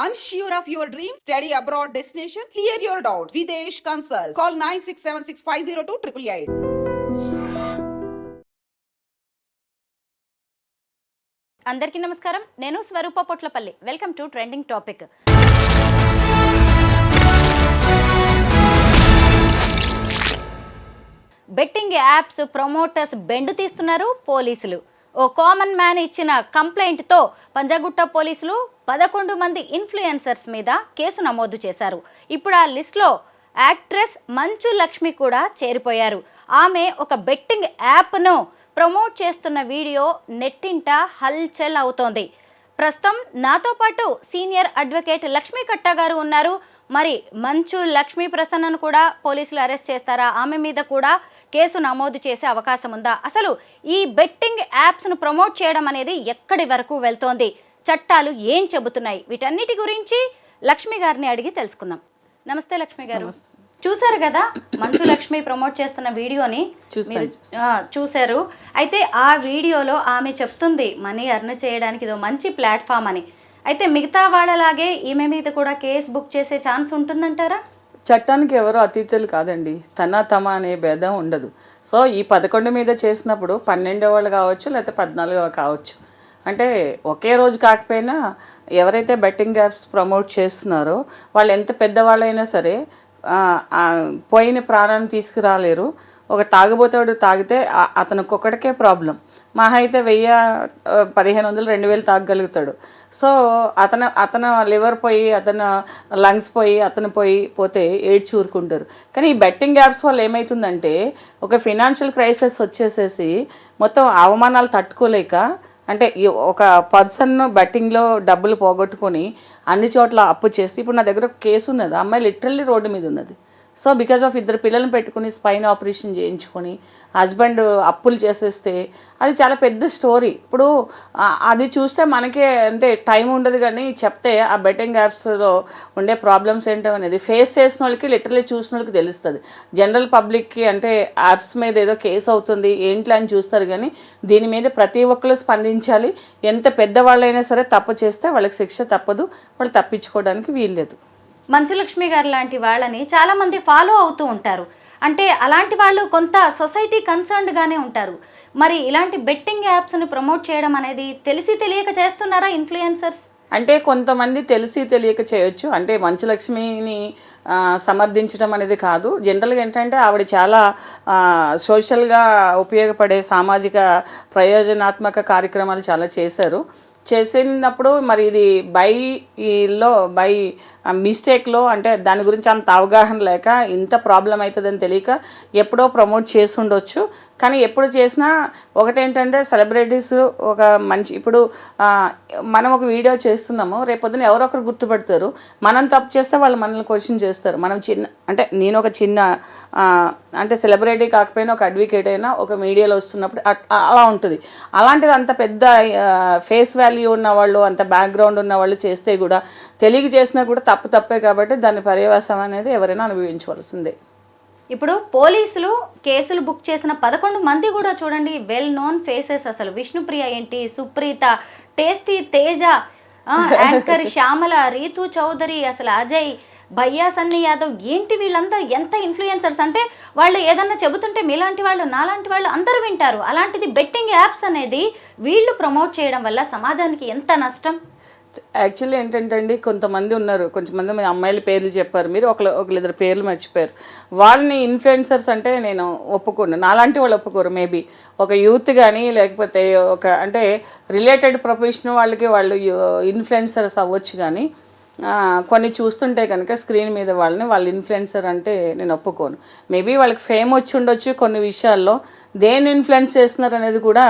Unsure of your dream? Study abroad destination? Clear your doubts. Videsh Consult. Call 9676502888. అందరికీ నమస్కారం. నేను Swaroopa Potlapalli. Welcome to trending topic. Betting apps promoters బెండు తీస్తున్నారు పోలీసులు. ఓ common man ఇచ్చిన కంప్లైంట్తో పంజాగుట్ట పోలీసులు 11 మంది ఇన్ఫ్లుయెన్సర్స్ మీద కేసు నమోదు చేశారు. ఇప్పుడు ఆ లిస్ట్లో యాక్ట్రెస్ మంచు లక్ష్మి కూడా చేరిపోయారు. ఆమె ఒక బెట్టింగ్ యాప్ను ప్రమోట్ చేస్తున్న వీడియో నెట్టింట హల్చల్ అవుతోంది. ప్రస్తుతం నాతో పాటు సీనియర్ అడ్వకేట్ లక్ష్మీ కట్టా గారు ఉన్నారు. మరి మంచు లక్ష్మీ ప్రసన్నను కూడా పోలీసులు అరెస్ట్ చేస్తారా? ఆమె మీద కూడా కేసు నమోదు చేసే అవకాశం ఉందా? అసలు ఈ బెట్టింగ్ యాప్స్ను ప్రమోట్ చేయడం అనేది ఎక్కడి వరకు వెళ్తోంది? చట్టాలు ఏం చెబుతున్నాయి? వీటన్నిటి గురించి లక్ష్మి గారిని అడిగి తెలుసుకుందాం. నమస్తే లక్ష్మి గారు. చూశారు కదా మంచు లక్ష్మి ప్రమోట్ చేస్తున్న వీడియోని? చూశారు. అయితే ఆ వీడియోలో ఆమె చెప్తుంది మనీ ఎర్న్ చేయడానికి ఇదో మంచి ప్లాట్ఫామ్ అని. అయితే మిగతా వాళ్ళలాగే ఈమె మీద కూడా కేసు బుక్ చేసే ఛాన్స్ ఉంటుందంటారా? చట్టానికి ఎవరు అతీతులు కాదండి. తమ అనే భేదం ఉండదు. సో ఈ 11 మీద చేసినప్పుడు 12 వాళ్ళు కావచ్చు, లేకపోతే 14 కావచ్చు. అంటే ఒకే రోజు కాకపోయినా ఎవరైతే బెట్టింగ్ యాప్స్ ప్రమోట్ చేస్తున్నారో వాళ్ళు ఎంత పెద్దవాళ్ళైనా సరే పోయిన ప్రాణాన్ని తీసుకురాలేరు. ఒక తాగుబోతాడు తాగితే అతనికి ఒక్కడికే ప్రాబ్లం. మహా అయితే 1000, 1500, 2000 తాగగలుగుతాడు. సో అతను లివర్ పోయి, అతను లంగ్స్ పోయి, అతను పోతే ఏడ్చూరుకుంటారు. కానీ ఈ బెట్టింగ్ యాప్స్ వల్ల ఏమవుతుందంటే ఒక ఫినాన్షియల్ క్రైసిస్ వచ్చేసేసి మొత్తం అవమానాలు తట్టుకోలేక, అంటే ఒక పర్సన్ బెట్టింగ్లో డబ్బులు పోగొట్టుకొని అన్ని చోట్ల అప్పు చేసి, ఇప్పుడు నా దగ్గర ఒక కేసు ఉన్నది. అమ్మాయి లిటరల్లీ రోడ్డు మీద ఉన్నది. సో బికాజ్ ఆఫ్ 2 పిల్లలను పెట్టుకుని స్పైన్ ఆపరేషన్ చేయించుకొని హస్బెండ్ అప్పులు చేసేస్తే అది చాలా పెద్ద స్టోరీ. ఇప్పుడు అది చూస్తే మనకే అంటే టైం ఉండదు, కానీ చెప్తే ఆ బెట్టింగ్ యాప్స్లో ఉండే ప్రాబ్లమ్స్ ఏంటో అనేది ఫేస్ చేసిన వాళ్ళకి, లిటరల్లీ చూసిన వాళ్ళకి తెలుస్తుంది. జనరల్ పబ్లిక్కి అంటే యాప్స్ మీద ఏదో కేసు అవుతుంది ఏంటి అని చూస్తారు, కానీ దీని మీద ప్రతి ఒక్కరు స్పందించాలి. ఎంత పెద్దవాళ్ళైనా సరే తప్పు చేస్తే వాళ్ళకి శిక్ష తప్పదు, వాళ్ళు తప్పించుకోవడానికి వీల్లేదు. మంచు లక్ష్మి గారు లాంటి వాళ్ళని చాలామంది ఫాలో అవుతూ ఉంటారు. అంటే అలాంటి వాళ్ళు కొంత సొసైటీ కన్సర్న్డ్గానే ఉంటారు. మరి ఇలాంటి బెట్టింగ్ యాప్స్ని ప్రమోట్ చేయడం అనేది తెలిసి తెలియక చేస్తున్నారా ఇన్ఫ్లుయెన్సర్స్? అంటే కొంతమంది తెలిసి తెలియక చేయొచ్చు. అంటే మంచు లక్ష్మిని సమర్థించడం అనేది కాదు. జనరల్గా ఏంటంటే ఆవిడ చాలా సోషల్గా ఉపయోగపడే సామాజిక ప్రయోజనాత్మక కార్యక్రమాలు చాలా చేసినప్పుడు మరి ఇది బై మిస్టేక్లో, అంటే దాని గురించి అంత అవగాహన లేక, ఇంత ప్రాబ్లం అవుతుందని తెలియక ఎప్పుడో ప్రమోట్ చేసి ఉండొచ్చు. కానీ ఎప్పుడు చేసినా ఒకటేంటంటే సెలబ్రిటీస్ ఒక మంచి, ఇప్పుడు మనం ఒక వీడియో చేస్తున్నాము, రేపొద్దున ఎవరో ఒకరు గుర్తుపెడతారు. మనం తప్పు చేస్తే వాళ్ళు మనల్ని క్వశ్చన్ చేస్తారు. మనం అంటే నేను ఒక చిన్న అంటే సెలబ్రిటీ కాకపోయినా ఒక అడ్వకేట్ అయినా ఒక మీడియాలో వస్తున్నప్పుడు అలా ఉంటుంది. అలాంటిది అంత పెద్ద ఫేస్ వాల్యూ ఉన్నవాళ్ళు, అంత బ్యాక్గ్రౌండ్ ఉన్నవాళ్ళు చేస్తే కూడా, తెలియక చేసినా కూడా తప్పే. కాబట్టి దాని పర్యవసానం అనేది ఎవరైనా అనుభవించవలసిందే. ఇప్పుడు పోలీసులు కేసులు బుక్ చేసిన 11 మంది కూడా చూడండి వెల్ నోన్ ఫేసెస్. అసలు విష్ణుప్రియ ఏంటి, సుప్రీత, టేస్టీ తేజ, యాంకర్ శ్యామల, రీతు చౌదరి, అసలు అజయ్, భయ్యా సన్నీ యాదవ్ ఏంటి, వీళ్ళంతా ఎంత ఇన్ఫ్లుయెన్సర్స్ అంటే వాళ్ళు ఏదన్నా చెబుతుంటే మీలాంటి వాళ్ళు, నాలాంటి వాళ్ళు అందరూ వింటారు. అలాంటిది బెట్టింగ్ యాప్స్ అనేది వీళ్ళు ప్రమోట్ చేయడం వల్ల సమాజానికి ఎంత నష్టం? యాక్చువల్లీ ఏంటంటే అండి, కొంతమంది ఉన్నారు, కొంతమంది అమ్మాయిల పేర్లు చెప్పారు మీరు, ఒకళ్ళిద్దరు పేర్లు మర్చిపోయారు. వాళ్ళని ఇన్ఫ్లుయెన్సర్స్ అంటే నేను ఒప్పుకోను. నాలాంటి వాళ్ళు ఒప్పుకోరు. మేబీ ఒక యూత్ కానీ, లేకపోతే ఒక అంటే రిలేటెడ్ ప్రొఫెషన్ వాళ్ళకి వాళ్ళు ఇన్ఫ్లుయెన్సర్స్ అవ్వచ్చు. కానీ కొన్ని చూస్తుంటే కనుక స్క్రీన్ మీద వాళ్ళు ఇన్ఫ్లుయెన్సర్ అంటే నేను ఒప్పుకోను. మేబీ వాళ్ళకి ఫేమ్ వచ్చి ఉండొచ్చు కొన్ని విషయాల్లో. దేన్ని ఇన్ఫ్లుయెన్స్ చేస్తున్నారు అనేది కూడా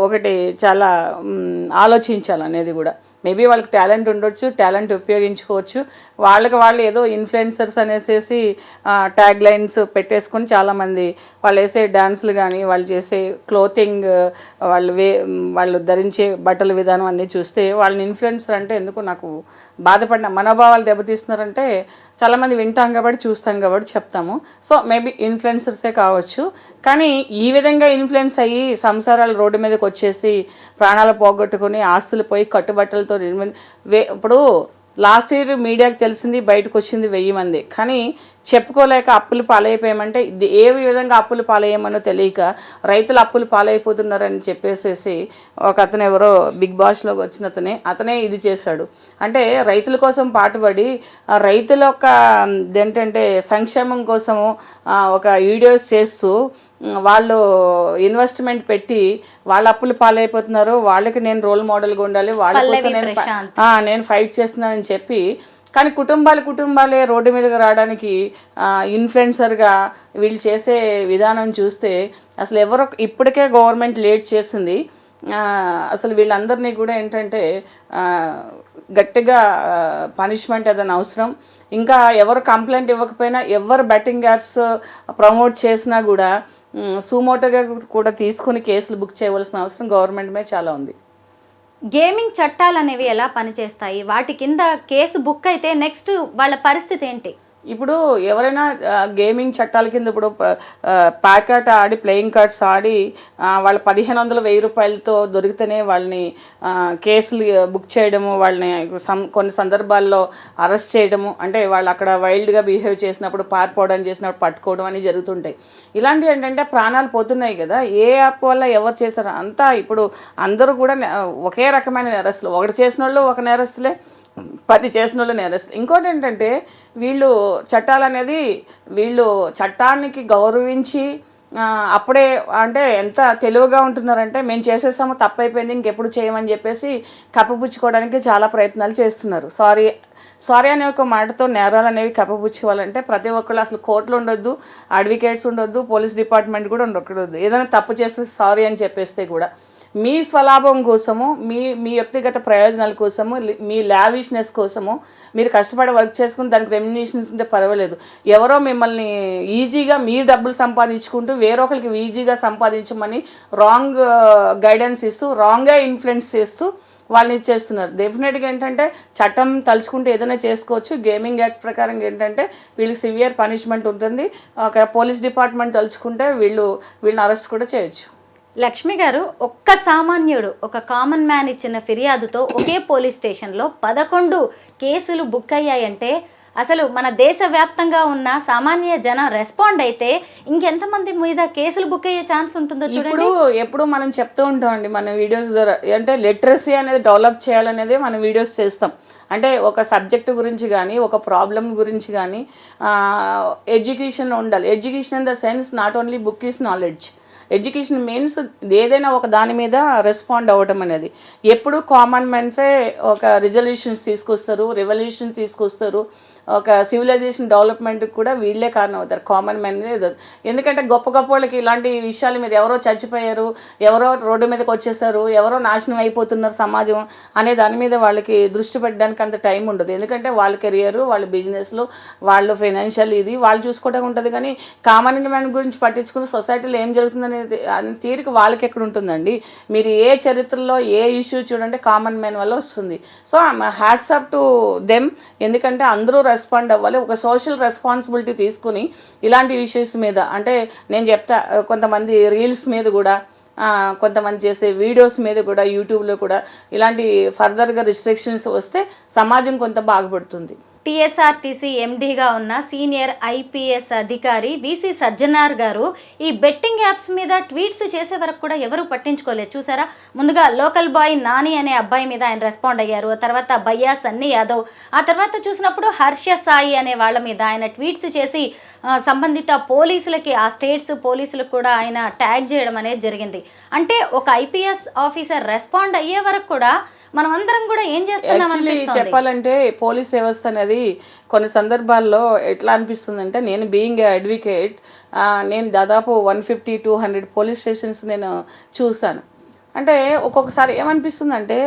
ఒకటి చాలా ఆలోచించాలనేది కూడా. మేబీ వాళ్ళకి టాలెంట్ ఉండొచ్చు, టాలెంట్ ఉపయోగించుకోవచ్చు. వాళ్ళు ఏదో ఇన్ఫ్లుయెన్సర్స్ అనేసి ట్యాగ్ లైన్స్ పెట్టేసుకొని చాలామంది వాళ్ళు వేసే డాన్సులు కానీ, వాళ్ళు చేసే క్లోతింగ్, వాళ్ళు ధరించే బట్టల విధానం అన్నీ చూస్తే వాళ్ళని ఇన్ఫ్లుయెన్సర్ అంటే ఎందుకు నాకు బాధపడిన మనోభావాలు దెబ్బతీస్తున్నారంటే చాలామంది వింటాం కాబట్టి, చూస్తాం కాబట్టి చెప్తాము. సో మేబీ ఇన్ఫ్లుయెన్సర్సే కావచ్చు. కానీ ఈ విధంగా ఇన్ఫ్లుయెన్స్ అయ్యి సంసారాలు రోడ్డు మీదకి వచ్చేసి ప్రాణాలు పోగొట్టుకుని ఆస్తులు పోయి కట్టుబట్టలతో ఇప్పుడు లాస్ట్ ఇయర్ మీడియాకి తెలిసింది, బయటకు వచ్చింది 1000 మంది. కానీ చెప్పుకోలేక అప్పులు పాలైపోయామంటే ఇది ఏ విధంగా అప్పులు పాలయ్యామనో తెలియక రైతులు అప్పులు పాలైపోతున్నారని చెప్పేసేసి ఒక అతను ఎవరో బిగ్ బాస్లోకి వచ్చిన అతనే ఇది చేశాడు. అంటే రైతుల కోసం పాటుపడి రైతుల యొక్క ఏంటంటే సంక్షేమం కోసము ఒక వీడియోస్ చేస్తూ వాళ్ళు ఇన్వెస్ట్మెంట్ పెట్టి వాళ్ళ అప్పులు పాలైపోతున్నారు, వాళ్ళకి నేను రోల్ మోడల్గా ఉండాలి, వాళ్ళ కోసం నేను ఫైట్ చేస్తున్నానని చెప్పి, కానీ కుటుంబాలే రోడ్డు మీదకి రావడానికి ఇన్ఫ్లుయెన్సర్గా వీళ్ళు చేసే విధానం చూస్తే అసలు ఎవరో ఇప్పటికే గవర్నమెంట్ లేట్ చేసింది. అసలు వీళ్ళందరినీ కూడా ఏంటంటే గట్టిగా పనిష్మెంట్ ఏదైనా అవసరం. ఇంకా ఎవరు కంప్లైంట్ ఇవ్వకపోయినా, ఎవరు బెట్టింగ్ యాప్స్ ప్రమోట్ చేసినా కూడా సుమోటోగా కూడా తీసుకుని కేసులు బుక్ చేయవలసిన అవసరం గవర్నమెంట్ మీద చాలా ఉంది. గేమింగ్ చట్టాలు అనేవి ఎలా పనిచేస్తాయి? వాటి కింద కేసు బుక్ అయితే నెక్స్ట్ వాళ్ళ పరిస్థితి ఏంటి? ఇప్పుడు ఎవరైనా గేమింగ్ చట్టాల కింద ఇప్పుడు ప్యాకెట్ ఆడి ప్లేయింగ్ కార్డ్స్ ఆడి వాళ్ళ 1500-1000 రూపాయలతో దొరికితేనే వాళ్ళని కేసులు బుక్ చేయడము, వాళ్ళని కొన్ని సందర్భాల్లో అరెస్ట్ చేయడము, అంటే వాళ్ళు అక్కడ వైల్డ్గా బిహేవ్ చేసినప్పుడు పారిపోవడం చేసినప్పుడు పట్టుకోవడం అని జరుగుతుంటాయి. ఇలాంటివి ఏంటంటే ప్రాణాలు పోతున్నాయి కదా. ఏ యాప్ వల్ల ఎవరు చేశారు అంతా ఇప్పుడు అందరూ కూడా ఒకే రకమైన నేరస్తులు. ఒకటి చేసిన వాళ్ళు ఒక నేరస్తులే, 10 చేసిన వాళ్ళు నేరస్తులు. ఇంకోటి ఏంటంటే వీళ్ళు చట్టాలు అనేది వీళ్ళు చట్టానికి గౌరవించి అప్పుడే అంటే ఎంత తెలివిగా ఉంటున్నారంటే మేము చేసేసాము, తప్పైపోయింది, ఇంకెప్పుడు చేయమని చెప్పేసి కప్పిపుచ్చుకోవడానికి చాలా ప్రయత్నాలు చేస్తున్నారు. సారీ అనే ఒక మాటతో నేరాలు అనేవి కప్పిపుచ్చుకోవాలంటే ప్రతి ఒక్కళ్ళు అసలు కోర్టులు ఉండొద్దు, అడ్వకేట్స్ ఉండొద్దు, పోలీస్ డిపార్ట్మెంట్ కూడా ఉండకూడదు. ఏదైనా తప్పు చేస్తే సారీ అని చెప్పేస్తే కూడా మీ స్వలాభం కోసము, మీ వ్యక్తిగత ప్రయోజనాల కోసము, మీ లావిష్నెస్ కోసము మీరు కష్టపడి వర్క్ చేసుకుని దానికి రెమ్యునేషన్ ఉంటే పర్వాలేదు. ఎవరో మిమ్మల్ని ఈజీగా మీరు డబ్బులు సంపాదించుకుంటూ వేరొకరికి ఈజీగా సంపాదించమని రాంగ్ గైడెన్స్ ఇస్తూ, రాంగ్గా ఇన్ఫ్లుయెన్స్ చేస్తూ వాళ్ళని ఇచ్చేస్తున్నారు. డెఫినెట్గా ఏంటంటే చట్టం తలుచుకుంటే ఏదైనా చేసుకోవచ్చు. గేమింగ్ యాక్ట్ ప్రకారం ఏంటంటే వీళ్ళకి సివియర్ పనిష్మెంట్ ఉంటుంది. ఒక పోలీస్ డిపార్ట్మెంట్ తలుచుకుంటే వీళ్ళని అరెస్ట్ కూడా చేయొచ్చు. లక్ష్మి గారు, ఒక్క సామాన్యుడు, ఒక కామన్ మ్యాన్ ఇచ్చిన ఫిర్యాదుతో ఒకే పోలీస్ స్టేషన్లో 11 కేసులు బుక్ అయ్యాయంటే అసలు మన దేశవ్యాప్తంగా ఉన్న సామాన్య జనం రెస్పాండ్ అయితే ఇంకెంతమంది మీద కేసులు బుక్ అయ్యే ఛాన్స్ ఉంటుందో చూడండి. ఎప్పుడు మనం చెప్తూ ఉంటామండి మన వీడియోస్ ద్వారా, అంటే లిటరసీ అనేది డెవలప్ చేయాలనేది మనం వీడియోస్ చేస్తాం. అంటే ఒక సబ్జెక్టు గురించి కానీ, ఒక ప్రాబ్లం గురించి కానీ ఎడ్యుకేషన్ ఉండాలి. Education in the sense not only book is knowledge. Education means ఏదైనా ఒక దాని మీద రెస్పాండ్ అవ్వటం అనేది. ఎప్పుడు కామన్ మ్యాన్సే ఒక రిజల్యూషన్స్ తీసుకొస్తారు, రెవల్యూషన్ తీసుకొస్తారు, ఒక సివిలైజేషన్ డెవలప్మెంట్కి కూడా వీళ్ళే కారణం అవుతారు, కామన్ మ్యాన్. ఎందుకంటే గొప్ప వాళ్ళకి ఇలాంటి విషయాల మీద ఎవరో చచ్చిపోయారు, ఎవరో రోడ్డు మీదకి వచ్చేసారు, ఎవరో నాశనం అయిపోతున్నారు సమాజం అనే దాని మీద వాళ్ళకి దృష్టి పెట్టడానికి అంత టైం ఉండదు. ఎందుకంటే వాళ్ళ కెరియర్, వాళ్ళ బిజినెస్లు, వాళ్ళు ఫైనాన్షియల్ ఇది వాళ్ళు చూసుకోవడం ఉంటుంది. కానీ కామన్ మ్యాన్ గురించి పట్టించుకుని సొసైటీలో ఏం జరుగుతుందనే తీరిక వాళ్ళకి ఎక్కడ ఉంటుందండి? మీరు ఏ చరిత్రలో ఏ ఇష్యూ చూడండి కామన్ మ్యాన్ వల్ల వస్తుంది. So hats up to them. ఎందుకంటే అందరూ రెస్పాండ్ అవ్వాలి, ఒక సోషల్ రెస్పాన్సిబిలిటీ తీసుకుని ఇలాంటి ఇష్యూస్ మీద. అంటే నేను చెప్తా, కొంతమంది రీల్స్ మీద కూడా, కొంతమంది చేసే వీడియోస్ మీద కూడా, యూట్యూబ్లో కూడా ఇలాంటి ఫర్దర్గా రిస్ట్రిక్షన్స్ వస్తే సమాజం కొంత బాగుపడుతుంది. టీఎస్ఆర్టీసీ ఎండీగా ఉన్న సీనియర్ ఐపీఎస్ అధికారి వీసీ సజ్జనార్ గారు ఈ బెట్టింగ్ యాప్స్ మీద ట్వీట్స్ చేసే వరకు కూడా ఎవరు పట్టించుకోలేదు. చూసారా, ముందుగా లోకల్ బాయ్ నాని అనే అబ్బాయి మీద ఆయన రెస్పాండ్ అయ్యారు. తర్వాత భయ్యా సన్నీ యాదవ్, ఆ తర్వాత చూసినప్పుడు హర్ష సాయి అనే వాళ్ళ మీద ఆయన ట్వీట్స్ చేసి సంబంధిత పోలీసులకి, ఆ స్టేట్స్ పోలీసులకు కూడా ఆయన ట్యాగ్ చేయడం అనేది జరిగింది. అంటే ఒక ఐపీఎస్ ఆఫీసర్ రెస్పాండ్ అయ్యే వరకు కూడా మనం అందరం కూడా ఏం చేస్తున్నాం చెప్పాలంటే పోలీస్ వ్యవస్థ అనేది కొన్ని సందర్భాల్లో ఎట్లా అనిపిస్తుందంటే, నేను బీయింగ్ ఏ అడ్వకేట్ నేను దాదాపు 150-200 పోలీస్ స్టేషన్స్ నేను చూశాను. అంటే ఒక్కొక్కసారి ఏమనిపిస్తుందంటే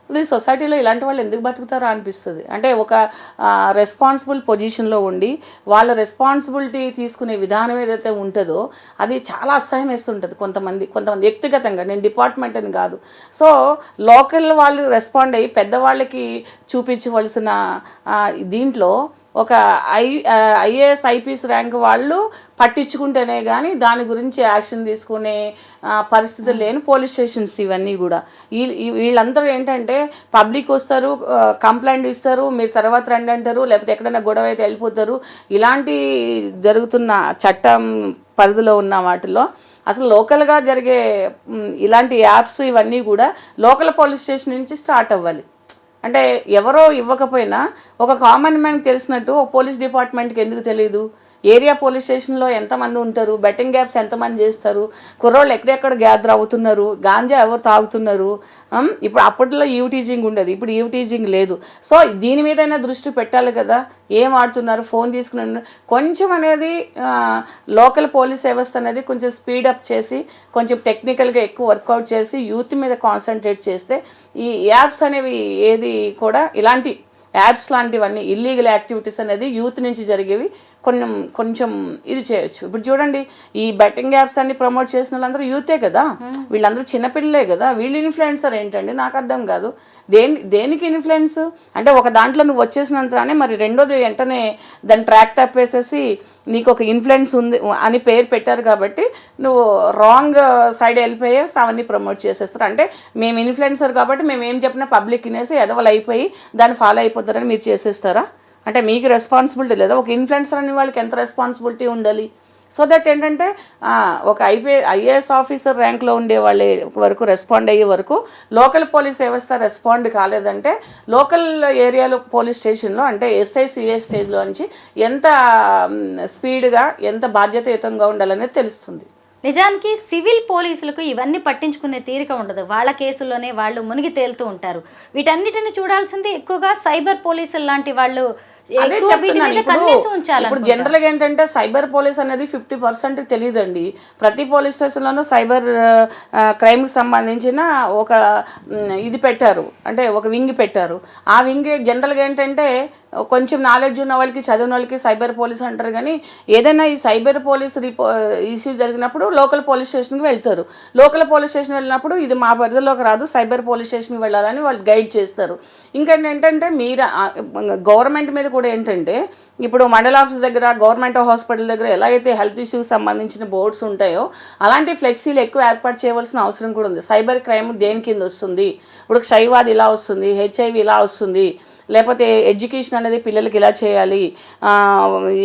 ఈ సొసైటీలో ఇలాంటి వాళ్ళు ఎందుకు బతుకుతారా అనిపిస్తుంది. అంటే ఒక రెస్పాన్సిబుల్ పొజిషన్లో ఉండి వాళ్ళ రెస్పాన్సిబిలిటీ తీసుకునే విధానం ఏదైతే ఉంటుందో అది చాలా అసహ్యం వేస్తుంటుంది కొంతమంది వ్యక్తిగతంగా, నేను డిపార్ట్మెంట్ అని కాదు. సో లోకల్ వాళ్ళు రెస్పాండ్ అయ్యి పెద్దవాళ్ళకి చూపించవలసిన దీంట్లో ఒక ఐఏఎస్ ఐపీఎస్ ర్యాంక్ వాళ్ళు పట్టించుకుంటేనే కానీ దాని గురించి యాక్షన్ తీసుకునే పరిస్థితులు లేని పోలీస్ స్టేషన్స్ ఇవన్నీ కూడా. వీళ్ళందరూ ఏంటంటే పబ్లిక్ వస్తారు, కంప్లైంట్ ఇస్తారు, మీరు తర్వాత రండి అంటారు, లేకపోతే ఎక్కడైనా గొడవ అయితే వెళ్ళిపోతారు. ఇలాంటి జరుగుతున్న చట్టం పరిధిలో ఉన్న వాటిలో అసలు లోకల్గా జరిగే ఇలాంటి యాప్స్ ఇవన్నీ కూడా లోకల్ పోలీస్ స్టేషన్ నుంచి స్టార్ట్ అవ్వాలి. అంటే ఎవరో ఇవ్వకపోయినా ఒక కామన్ మ్యాన్కి తెలిసినట్టు ఒక పోలీస్ డిపార్ట్మెంట్కి ఎందుకు తెలియదు? ఏరియా పోలీస్ స్టేషన్లో ఎంతమంది ఉంటారు, బెట్టింగ్ యాప్స్ ఎంతమంది చేస్తారు, కుర్రోళ్ళు ఎక్కడెక్కడ గ్యాదర్ అవుతున్నారు, గాంజా ఎవరు తాగుతున్నారు. ఇప్పుడు అప్పట్లో టీజింగ్ ఉండేది, ఇప్పుడు టీజింగ్ లేదు. సో దీని మీదైనా దృష్టి పెట్టాలి కదా. ఏం ఆడుతున్నారు, ఫోన్ తీసుకుని కొంచెం అనేది లోకల్ పోలీస్ వ్యవస్థ అనేది కొంచెం స్పీడప్ చేసి కొంచెం టెక్నికల్గా ఎక్కువ వర్కౌట్ చేసి యూత్ మీద కాన్సన్ట్రేట్ చేస్తే ఈ యాప్స్ అనేవి ఏది కూడా ఇలాంటి యాప్స్ లాంటివన్నీ ఇల్లీగల్ యాక్టివిటీస్ అనేది యూత్ నుంచి జరిగేవి కొంచెం ఇది చేయొచ్చు. ఇప్పుడు చూడండి, ఈ బెట్టింగ్ యాప్స్ అన్ని ప్రమోట్ చేసిన వాళ్ళందరూ యూతే కదా, వీళ్ళందరూ చిన్నపిల్లలే కదా. వీళ్ళు ఇన్ఫ్లుయెన్సర్ ఏంటండి నాకు అర్థం కాదు. దేనికి ఇన్ఫ్లుయెన్స్ అంటే ఒక దాంట్లో నువ్వు వచ్చేసినంతనే మరి రెండోది వెంటనే దాన్ని ట్రాక్ తప్పేసేసి నీకు ఒక ఇన్ఫ్లుయెన్స్ ఉంది అని పేరు పెట్టారు కాబట్టి నువ్వు రాంగ్ సైడ్ వెళ్ళిపోయేసి అవన్నీ ప్రమోట్ చేసేస్తారు. అంటే మేము ఇన్ఫ్లుయెన్సర్ కాబట్టి మేము ఏం చెప్పినా పబ్లిక్ వినేసి ఎదవలు అయిపోయి దాన్ని ఫాలో అయిపోతారని మీరు చేసేస్తారా? అంటే మీకు రెస్పాన్సిబిలిటీ లేదా? ఒక ఇన్ఫ్లుయెన్సర్ అనే వాళ్ళకి ఎంత రెస్పాన్సిబిలిటీ ఉండాలి? సో దట్ ఏంటంటే ఒక ఐఏఎస్ ఆఫీసర్ ర్యాంక్లో ఉండే వాళ్ళ వరకు రెస్పాండ్ అయ్యే వరకు లోకల్ పోలీస్ వ్యవస్థ రెస్పాండ్ కాలేదంటే లోకల్ ఏరియాలో పోలీస్ స్టేషన్లో అంటే ఎస్ఐ సిఐ స్టేజ్లో నుంచి ఎంత స్పీడ్గా ఎంత బాధ్యతాయుతంగా ఉండాలనేది తెలుస్తుంది. నిజానికి సివిల్ పోలీసులకు ఇవన్నీ పట్టించుకునే తీరిక ఉండదు. వాళ్ళ కేసుల్లోనే వాళ్ళు మునిగి తేలుతూ ఉంటారు. వీటన్నిటిని చూడాల్సింది ఎక్కువగా సైబర్ పోలీసులు లాంటి వాళ్ళు. అదే చెప్తున్నాను. ఇప్పుడు జనరల్గా ఏంటంటే సైబర్ పోలీస్ అనేది 50% తెలియదండి. ప్రతి పోలీస్ స్టేషన్లోనూ సైబర్ క్రైమ్కి సంబంధించిన ఒక ఇది పెట్టారు, అంటే ఒక వింగ్ పెట్టారు. ఆ వింగ్ జనరల్గా ఏంటంటే కొంచెం నాలెడ్జ్ ఉన్న వాళ్ళకి చదివిన వాళ్ళకి సైబర్ పోలీస్ అంటారు. కానీ ఏదైనా ఈ సైబర్ పోలీస్ ఇష్యూ జరిగినప్పుడు లోకల్ పోలీస్ స్టేషన్కి వెళ్తారు. లోకల్ పోలీస్ స్టేషన్ వెళ్ళినప్పుడు ఇది మా పరిధిలోకి రాదు, సైబర్ పోలీస్ స్టేషన్కి వెళ్ళాలని వాళ్ళు గైడ్ చేస్తారు. ఇంకేంటి ఏంటంటే మీరు గవర్నమెంట్ మీద కూడా ఏంటంటే ఇప్పుడు మండల ఆఫీస్ దగ్గర గవర్నమెంట్ హాస్పిటల్ దగ్గర ఎలా అయితే హెల్త్ ఇష్యూస్ సంబంధించిన బోర్డ్స్ ఉంటాయో అలాంటి ఫ్లెక్సీలు ఎక్కువ ఏర్పాటు చేయవలసిన అవసరం కూడా ఉంది. సైబర్ క్రైమ్ దేని కింద వస్తుంది, ఇప్పుడు క్షయవాది ఇలా వస్తుంది, హెచ్ఐవి ఇలా వస్తుంది, లేకపోతే ఎడ్యుకేషన్ అనేది పిల్లలకి ఇలా చేయాలి,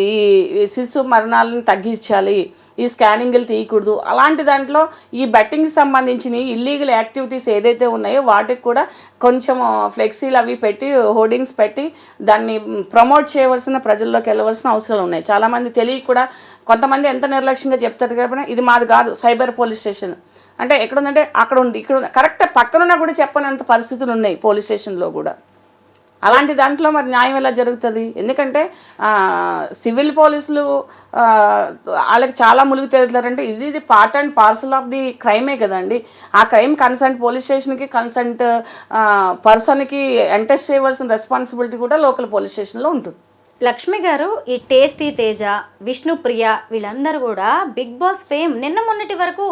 ఈ శిశు మరణాలను తగ్గించాలి, ఈ స్కానింగ్లు తీయకూడదు. అలాంటి దాంట్లో ఈ బెట్టింగ్కి సంబంధించిన ఇల్లీగల్ యాక్టివిటీస్ ఏదైతే ఉన్నాయో వాటికి కూడా కొంచెం ఫ్లెక్సీలు అవి పెట్టి హోర్డింగ్స్ పెట్టి దాన్ని ప్రమోట్ చేయవలసిన ప్రజల్లోకి వెళ్ళవలసిన అవసరాలు ఉన్నాయి. చాలామంది తెలియక కూడా కొంతమంది ఎంత నిర్లక్ష్యంగా చెప్తారు కాబట్టి ఇది మాది కాదు సైబర్ పోలీస్ స్టేషన్ అంటే ఎక్కడుందంటే అక్కడ ఉంది, ఇక్కడ ఉంది, కరెక్ట్ పక్కనున్నా కూడా చెప్పనంత పరిస్థితులు ఉన్నాయి పోలీస్ స్టేషన్లో కూడా. అలాంటి దాంట్లో మరి న్యాయం ఎలా జరుగుతుంది? ఎందుకంటే సివిల్ పోలీసులు వాళ్ళకి చాలా ములుగు తేలుతారంటే ఇది part and parcel of the క్రైమే కదండి. ఆ క్రైమ్ కన్సర్న్ పోలీస్ స్టేషన్కి కన్సర్న్ పర్సన్కి ఎంటెస్ట్ చేయవలసిన రెస్పాన్సిబిలిటీ కూడా లోకల్ పోలీస్ స్టేషన్లో ఉంటుంది. లక్ష్మి గారు, ఈ టేస్టీ తేజ, విష్ణుప్రియ వీళ్ళందరూ కూడా బిగ్ బాస్ ఫేమ్ నిన్న మొన్నటి వరకు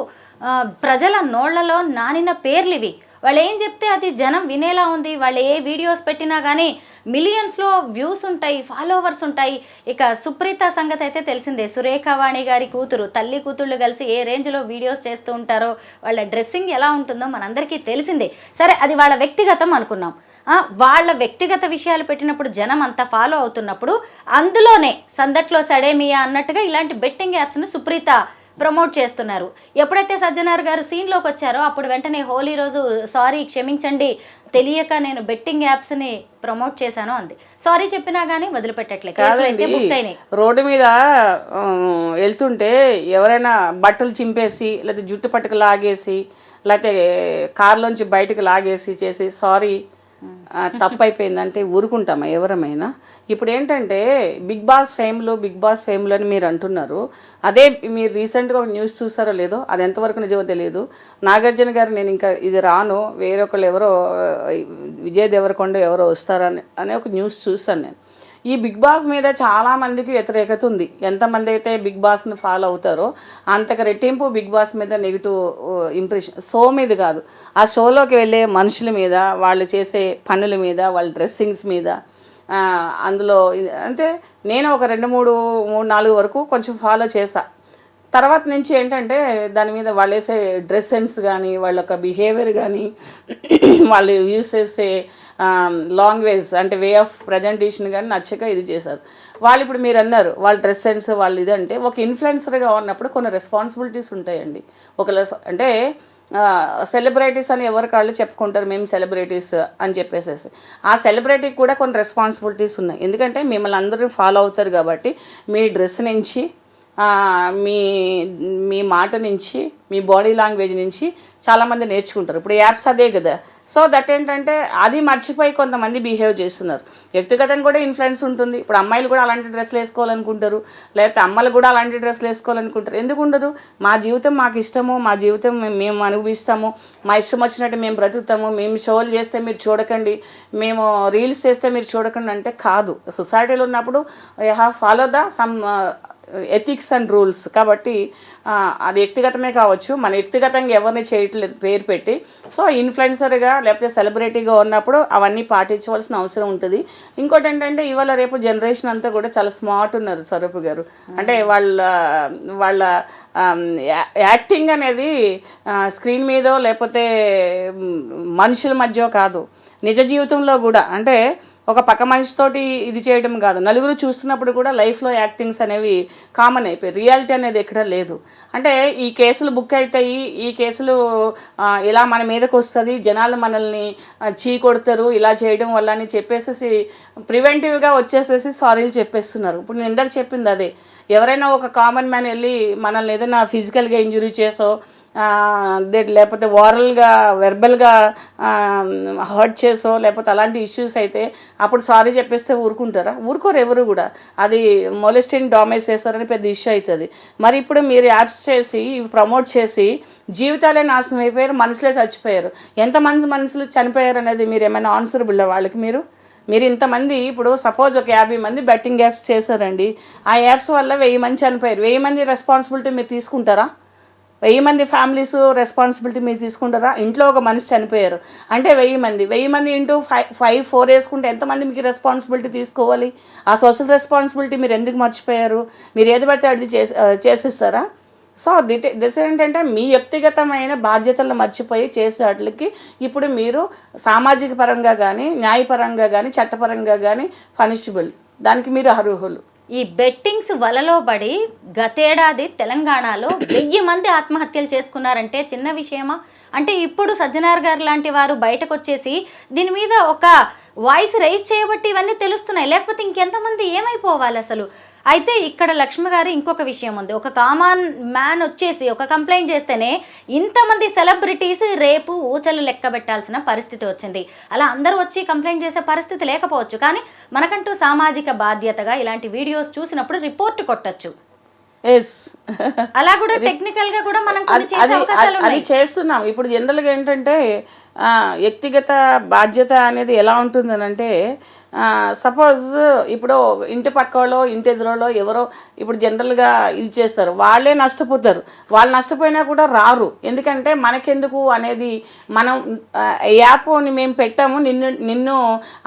ప్రజల నోళ్లలో నానిన పేర్లు ఇవి. వాళ్ళు ఏం చెప్తే అది జనం వినేలా ఉంది. వాళ్ళు ఏ వీడియోస్ పెట్టినా కానీ మిలియన్స్లో వ్యూస్ ఉంటాయి, ఫాలోవర్స్ ఉంటాయి. ఇక సుప్రీత సంగతి అయితే తెలిసిందే. సురేఖవాణి గారి కూతురు, తల్లి కూతుళ్ళు కలిసి ఏ రేంజ్లో వీడియోస్ చేస్తూ ఉంటారో, వాళ్ళ డ్రెస్సింగ్ ఎలా ఉంటుందో మనందరికీ తెలిసిందే. సరే, అది వాళ్ళ వ్యక్తిగతం అనుకున్నాం. వాళ్ళ వ్యక్తిగత విషయాలు పెట్టినప్పుడు జనం అంతా ఫాలో అవుతున్నప్పుడు అందులోనే సందట్లో సడేమియా అన్నట్టుగా ఇలాంటి బెట్టింగ్ యాప్స్ను సుప్రీత ప్రమోట్ చేస్తున్నారు. ఎప్పుడైతే సజ్జనార్ గారు సీన్లోకి వచ్చారో అప్పుడు వెంటనే హోలీ రోజు సారీ క్షమించండి, తెలియక నేను బెట్టింగ్ యాప్స్ని ప్రమోట్ చేశాను అంది. సారీ చెప్పినా కానీ వదిలిపెట్టట్లేదు. రోడ్డు మీద వెళ్తుంటే ఎవరైనా బట్టలు చింపేసి లేకపోతే జుట్టు పట్టుకు లాగేసి లేకపోతే కార్లోంచి బయటకు లాగేసి చేసి సారీ తప్పైపోయిందంటే ఊరుకుంటామా ఎవరమైనా? ఇప్పుడు ఏంటంటే బిగ్ బాస్ ఫేమ్లో అని మీరు అంటున్నారు. అదే మీరు రీసెంట్గా ఒక న్యూస్ చూసారో లేదో, అది ఎంతవరకు నిజమో తెలియదు. నాగార్జున గారు నేను ఇంకా ఇది రాను, వేరొకళ్ళు ఎవరో విజయ్ దేవరకొండ ఎవరో వస్తారని అనే ఒక న్యూస్ చూసాను నేను. ఈ బిగ్ బాస్ మీద చాలామందికి వ్యతిరేకత ఉంది. ఎంతమంది అయితే బిగ్ బాస్ని ఫాలో అవుతారో అంతకు రెట్టింపు బిగ్ బాస్ మీద నెగిటివ్ ఇంప్రెషన్. షో మీద కాదు, ఆ షోలోకి వెళ్ళే మనుషుల మీద, వాళ్ళు చేసే పనుల మీద, వాళ్ళ డ్రెస్సింగ్స్ మీద, అందులో అంటే నేను ఒక 2-3-4 వరకు కొంచెం ఫాలో చేసా. తర్వాత నుంచి ఏంటంటే దాని మీద వాళ్ళు వేసే డ్రెస్ సెన్స్ కానీ, వాళ్ళ యొక్క బిహేవియర్ కానీ, వాళ్ళు యూస్ చేసే లాంగ్వేజ్ అంటే వే ఆఫ్ ప్రజెంటేషన్ కానీ నచ్చక ఇది చేశారు వాళ్ళు. ఇప్పుడు మీరు అన్నారు వాళ్ళ డ్రెస్ సెన్స్ వాళ్ళు ఇది అంటే, ఒక ఇన్ఫ్లుయెన్సర్గా ఉన్నప్పుడు కొన్ని రెస్పాన్సిబిలిటీస్ ఉంటాయండి. అంటే సెలబ్రిటీస్ అని ఎవరి కాళ్ళు చెప్పుకుంటారు, మేము సెలబ్రిటీస్ అని చెప్పేసేసి. ఆ సెలబ్రిటీకి కూడా కొన్ని రెస్పాన్సిబిలిటీస్ ఉన్నాయి. ఎందుకంటే మిమ్మల్ని అందరూ ఫాలో అవుతారు కాబట్టి మీ డ్రెస్ నుంచి, మీ మీ మాట నుంచి, మీ బాడీ లాంగ్వేజ్ నుంచి చాలామంది నేర్చుకుంటారు. ఇప్పుడు యాప్స్ అదే కదా. సో దట్ ఏంటంటే అది మర్చిపోయి కొంతమంది బిహేవ్ చేస్తున్నారు. వ్యక్తిగతంగా కూడా ఇన్ఫ్లుయెన్స్ ఉంటుంది. ఇప్పుడు అమ్మాయిలు కూడా అలాంటి డ్రెస్సులు వేసుకోవాలనుకుంటారు, లేకపోతే అమ్మలు కూడా అలాంటి డ్రెస్సులు వేసుకోవాలనుకుంటారు. ఎందుకు ఉండదు? మా జీవితం మాకు ఇష్టము, మా జీవితం మేము అనుభవిస్తాము, మా ఇష్టం వచ్చినట్టు మేము బ్రతుకుతాము, మేము షోలు చేస్తే మీరు చూడకండి, మేము రీల్స్ చేస్తే మీరు చూడకండి అంటే కాదు. సొసైటీలో ఉన్నప్పుడు you have follow the sum ethics and rules. కాబట్టి అది వ్యక్తిగతమే కావచ్చు, మన వ్యక్తిగతంగా ఎవరిని చేయట్లేదు పేరు పెట్టి. సో ఇన్ఫ్లుయెన్సర్గా లేకపోతే సెలబ్రిటీగా ఉన్నప్పుడు అవన్నీ పాటించవలసిన అవసరం ఉంటుంది. ఇంకోటి ఏంటంటే ఇవాళ రేపు జనరేషన్ అంతా కూడా చాలా స్మార్ట్ ఉన్నారు స్వరూప్ గారు. అంటే వాళ్ళ యాక్టింగ్ అనేది స్క్రీన్ మీదో లేకపోతే మనుషుల మధ్య కాదు, నిజ జీవితంలో కూడా. అంటే ఒక పక్క మనిషితోటి ఇది చేయడం కాదు, నలుగురు చూస్తున్నప్పుడు కూడా లైఫ్లో యాక్టింగ్స్ అనేవి కామన్ అయిపోయి, రియాలిటీ అనేది ఎక్కడ లేదు. అంటే ఈ కేసులు బుక్ అవుతాయి, ఈ కేసులు ఇలా మన మీదకి వస్తుంది, జనాలు మనల్ని చీ కొడతారు ఇలా చేయడం వల్ల అని చెప్పేసి ప్రివెంటివ్గా వచ్చేసేసి సారీలు చెప్పేస్తున్నారు. ఇప్పుడు నేను ఇందాక చెప్పింది అదే. ఎవరైనా ఒక కామన్ మ్యాన్ వెళ్ళి మనల్ని ఏదైనా ఫిజికల్గా ఇంజురీ చేసో లేకపోతే ఓరల్గా వెర్బల్గా హర్ట్ చేసో లేకపోతే అలాంటి ఇష్యూస్ అయితే అప్పుడు సారీ చెప్పేస్తే ఊరుకుంటారా? ఊరుకోరు ఎవరు కూడా. అది మొలెస్టింగ్ డామేజ్ చేస్తారని పెద్ద ఇష్యూ అవుతుంది. మరి ఇప్పుడు మీరు యాప్స్ చేసి ఇవి ప్రమోట్ చేసి జీవితాలే నాశనం అయిపోయారు, మనుషులే చచ్చిపోయారు. ఎంతమంది మనుషులు చనిపోయారు అనేది మీరు ఏమైనా ఆన్సరబుల్ వాళ్ళకి? మీరు ఇంతమంది ఇప్పుడు సపోజ్ ఒక 50 మంది బెట్టింగ్ యాప్స్ చేశారండి, ఆ యాప్స్ వల్ల 1000 మంది చనిపోయారు. 1000 మంది రెస్పాన్సిబిలిటీ మీరు తీసుకుంటారా? 1000 మంది ఫ్యామిలీస్ రెస్పాన్సిబిలిటీ మీరు తీసుకుంటారా? ఇంట్లో ఒక మనిషి చనిపోయారు అంటే 1000 మంది ఇంటూ 4 వేసుకుంటే ఎంతమంది మీకు రెస్పాన్సిబిలిటీ తీసుకోవాలి? ఆ సోషల్ రెస్పాన్సిబిలిటీ మీరు ఎందుకు మర్చిపోయారు? మీరు ఏది పడితే అది చేసిస్తారా? సో దిస్ ఏంటంటే మీ వ్యక్తిగతమైన బాధ్యతలను మర్చిపోయి చేసే వాటికి ఇప్పుడు మీరు సామాజిక పరంగా కానీ, న్యాయపరంగా కానీ, చట్టపరంగా కానీ పనిషబుల్, దానికి మీరు అర్హులు. ఈ బెట్టింగ్స్ వలలో పడి గతేడాది తెలంగాణలో 1000 మంది ఆత్మహత్యలు చేసుకున్నారంటే చిన్న విషయమా? అంటే ఇప్పుడు సజ్జనార్ గారు లాంటి వారు బయటకు వచ్చేసి దీని మీద ఒక వాయిస్ రైజ్ చేయబట్టి ఇవన్నీ తెలుస్తున్నాయి, లేకపోతే ఇంకెంతమంది ఏమైపోవాలి అసలు? అయితే ఇక్కడ లక్ష్మి గారు ఇంకొక విషయం ఉంది. ఒక కామన్ మ్యాన్ వచ్చేసి ఒక కంప్లైంట్ చేస్తేనే ఇంతమంది సెలబ్రిటీస్ రేపు ఊచలు లెక్క పెట్టాల్సిన పరిస్థితి వచ్చింది. అలా అందరూ వచ్చి కంప్లైంట్ చేసే పరిస్థితి లేకపోవచ్చు, కానీ మనకంటూ సామాజిక బాధ్యతగా ఇలాంటి వీడియోస్ చూసినప్పుడు రిపోర్ట్ కొట్టచ్చు. అలా కూడా టెక్నికల్ గా కూడా మనం అది చేస్తున్నాం. ఇప్పుడు జనరల్గా ఏంటంటే వ్యక్తిగత బాధ్యత అనేది ఎలా ఉంటుందనంటే, సపోజ్ ఇప్పుడు ఇంటి పక్కలో ఇంటి ఎదురులో ఎవరో ఇప్పుడు జనరల్గా ఇది చేస్తారు, వాళ్ళే నష్టపోతారు. వాళ్ళు నష్టపోయినా కూడా రారు. ఎందుకంటే మనకెందుకు అనేది, మనం యాప్ని మేము పెట్టాము, నిన్ను